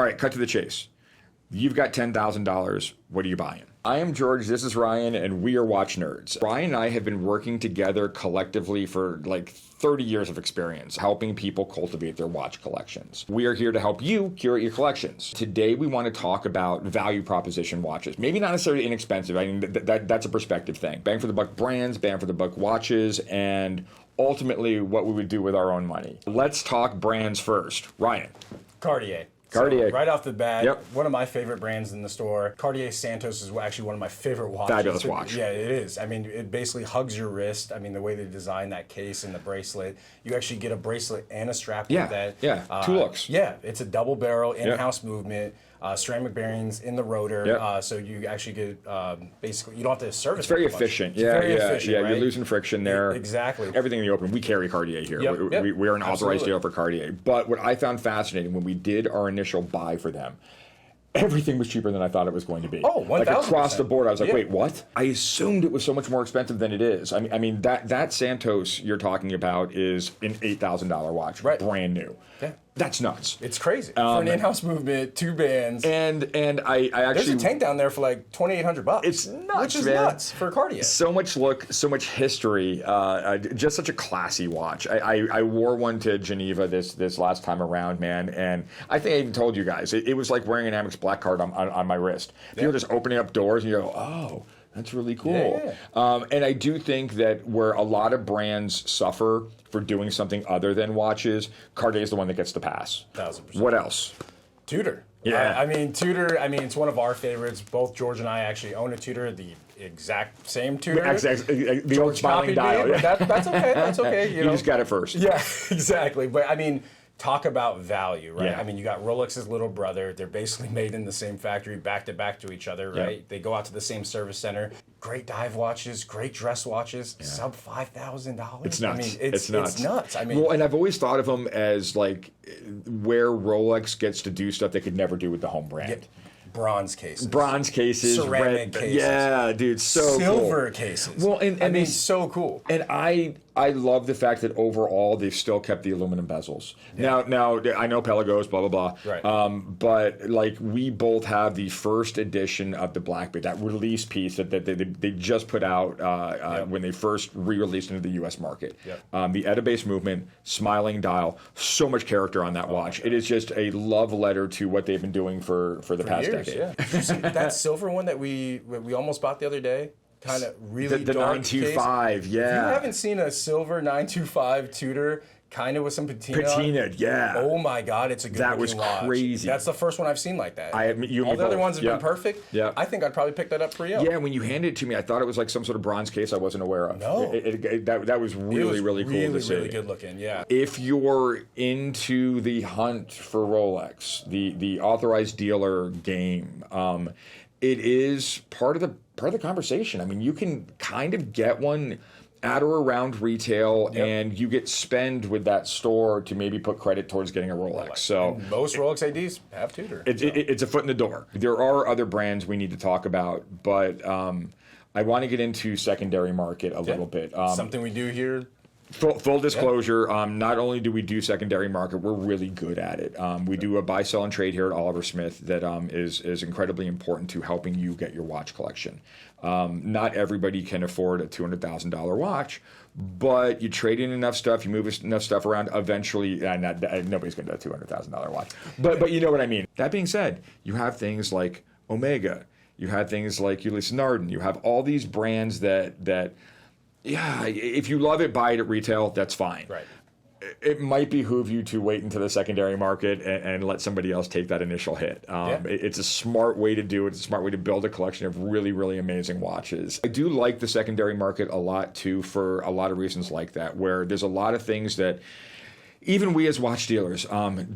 All right, cut to the chase. You've got $10,000. What are you buying? I am George, this is Ryan, and we are Watch Nerds. Ryan and I have been working together collectively for like 30 years of experience, helping people cultivate their watch collections. We are here to help you curate your collections. Today, we want to talk about value proposition watches. Maybe not necessarily inexpensive. I mean, that's a perspective thing. Bang for the buck brands, bang for the buck watches, and ultimately what we would do with our own money. Let's talk brands first. Ryan. Cartier. Cartier. So right off the bat, Yep. one of my favorite brands in the store. Cartier Santos is actually one of my favorite watches. Fabulous watch. Yeah, it is. I mean, it basically hugs your wrist. I mean, the way they design that case and the bracelet. You actually get a bracelet and a strap with that. Yeah, two looks. Yeah, it's a double barrel, in-house movement. Ceramic bearings in the rotor, so you actually get basically you don't have to service. It's very efficient. It's very efficient, right? You're losing friction there. Exactly. Everything in the open. We carry Cartier here. Yep. We are an authorized Absolutely. dealer for Cartier. But what I found fascinating when we did our initial buy for them, everything was cheaper than I thought it was going to be. Oh, 1,000%. Like across the board, I was like, Yeah. wait, what? I assumed it was so much more expensive than it is. I mean that Santos you're talking about is an $8,000 watch, Right. brand new. Yeah. That's nuts. It's crazy for an in-house movement, 2 bands. And I actually There's a tank down there for like $2,800. It's nuts, which is man. nuts for Cartier. So much look, so much history, just such a classy watch. I wore one to Geneva this last time around, man, and I think I even told you guys, it was like wearing an Amex Black Card on my wrist. You're just opening up doors and you go, oh, that's really cool. Yeah. And I do think that where a lot of brands suffer for doing something other than watches, Cartier is the one that gets the pass. 1,000%. What else? Tudor. Yeah. I mean, Tudor, it's one of our favorites. Both George and I actually own a Tudor, the exact same Tudor. The old smiling copied me, dial. but that's okay. That's okay. You just got it first. Yeah, exactly. But I mean, talk about value, right? Yeah. I mean, you got Rolex's little brother. They're basically made in the same factory, back to back to each other, right? Yeah. They go out to the same service center. Great dive watches, great dress watches, sub $5,000. It's nuts. I mean, it's nuts. I mean, well, and I've always thought of them as like where Rolex gets to do stuff they could never do with the home brand. bronze cases. Bronze cases, ceramic cases. Yeah, dude, so silver cool. cases. Well, and I mean, they, so cool. And I love the fact that overall they've still kept the aluminum bezels. Yeah. Now I know Pelagos, blah blah blah. Right. But like we both have the first edition of the Black Bay, that release piece that they just put out when they first re-released into the U.S. market. Yep. The ETA-based movement, smiling dial, so much character on that watch. It is just a love letter to what they've been doing for the past years, decade. Yeah. Did you see that silver one that we almost bought the other day? Kind of really the dark 925, case. yeah. If you haven't seen a silver 925 Tudor, kind of with some patina. Patina, yeah. Oh my God, it's a good That was watch. crazy. That's the first one I've seen like that. I admit, you and all me the other both. ones have Yeah. been perfect. Yeah. I think I'd probably pick that up for you. Yeah, when you handed it to me, I thought it was like some sort of bronze case I wasn't aware of. No. That was really, really cool to see. Really good looking, yeah. If you're into the hunt for Rolex, the authorized dealer game, it is part of the conversation. I mean, you can kind of get one at or around retail, and you get spend with that store to maybe put credit towards getting a Rolex. So and most Rolex ADs have Tudor. It's a foot in the door. There are other brands we need to talk about, but I want to get into secondary market a little bit. Something we do here. Full disclosure, not only do we do secondary market, we're really good at it. We do a buy, sell, and trade here at Oliver Smith that is incredibly important to helping you get your watch collection. Not everybody can afford a $200,000 watch, but you trade in enough stuff, you move enough stuff around, eventually, nobody's going to do a $200,000 watch. But you know what I mean. That being said, you have things like Omega, you have things like Ulysse Nardin, you have all these brands that yeah, if you love it, buy it at retail, that's fine. Right. It might behoove you to wait into the secondary market and let somebody else take that initial hit. It's a smart way to do it. It's a smart way to build a collection of really, really amazing watches. I do like the secondary market a lot, too, for a lot of reasons like that, where there's a lot of things that even we as watch dealers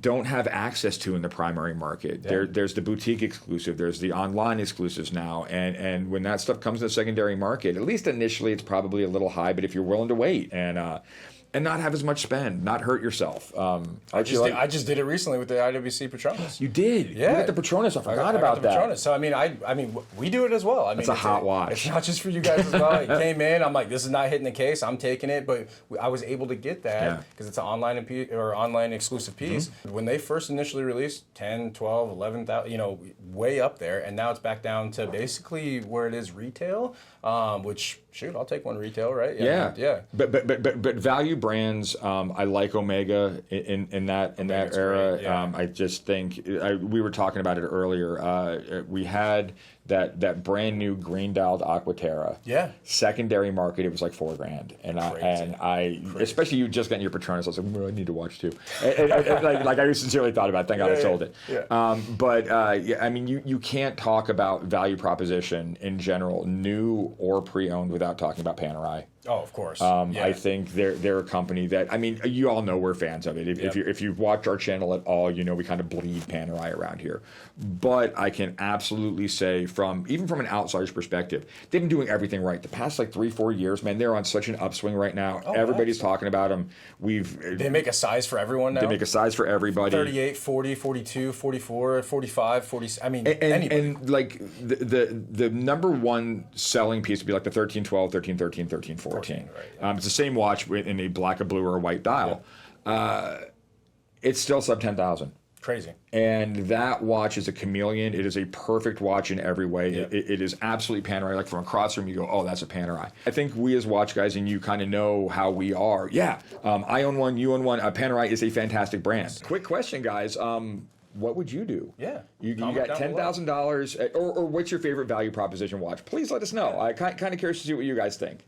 don't have access to in the primary market. Yeah. There's the boutique exclusive. There's the online exclusives now. And when that stuff comes to the secondary market, at least initially it's probably a little high, but if you're willing to wait and and not have as much spend, not hurt yourself. I just did it recently with the IWC Patronus. You did? Yeah. You got the Patronus. I forgot about that. Patronus. So, I mean, we do it as well. I mean, it's a hot watch. It's not just for you guys as well. It came in, I'm like, this is not hitting the case, I'm taking it, but I was able to get that because it's an online exclusive piece. When they first initially released, 10, 12, 11,000, you know, way up there, and now it's back down to basically where it is retail, which, shoot, I'll take one retail, right? Yeah. But value brands, I like Omega in that era. Yeah. I just think we were talking about it earlier. We had that brand new green dialed Aquaterra. Yeah. Secondary market, it was like $4,000, and I especially you just getting your Patronus. I was like, well, I need to watch too. like I sincerely thought about it. Thank God I sold it. Yeah. But I mean, you can't talk about value proposition in general, new or pre-owned, without talking about Panerai. Oh, of course. I think they're a company that, I mean, you all know we're fans of it. If you've watched our channel at all, you know we kind of bleed Panerai around here. But I can absolutely say, even from an outsider's perspective, they've been doing everything right. The past like 3-4 years, man, they're on such an upswing right now. Everybody's talking about them. They make a size for everyone now. They make a size for everybody. 38, 40, 42, 44, 45, 40. I mean, anybody. And like the number one selling piece would be like the 1312, 1313, 1314. Right. It's the same watch in a black, a blue, or a white dial. Yeah. It's still sub 10,000. Crazy. And that watch is a chameleon. It is a perfect watch in every way. Yeah. It is absolutely Panerai. Like from across the room, you go, oh, that's a Panerai. I think we as watch guys, and you kind of know how we are. Yeah, I own one, you own one. Panerai is a fantastic brand. Quick question, guys. What would you do? Yeah. You got $10,000, or what's your favorite value proposition watch? Please let us know. I'm kind of curious to see what you guys think.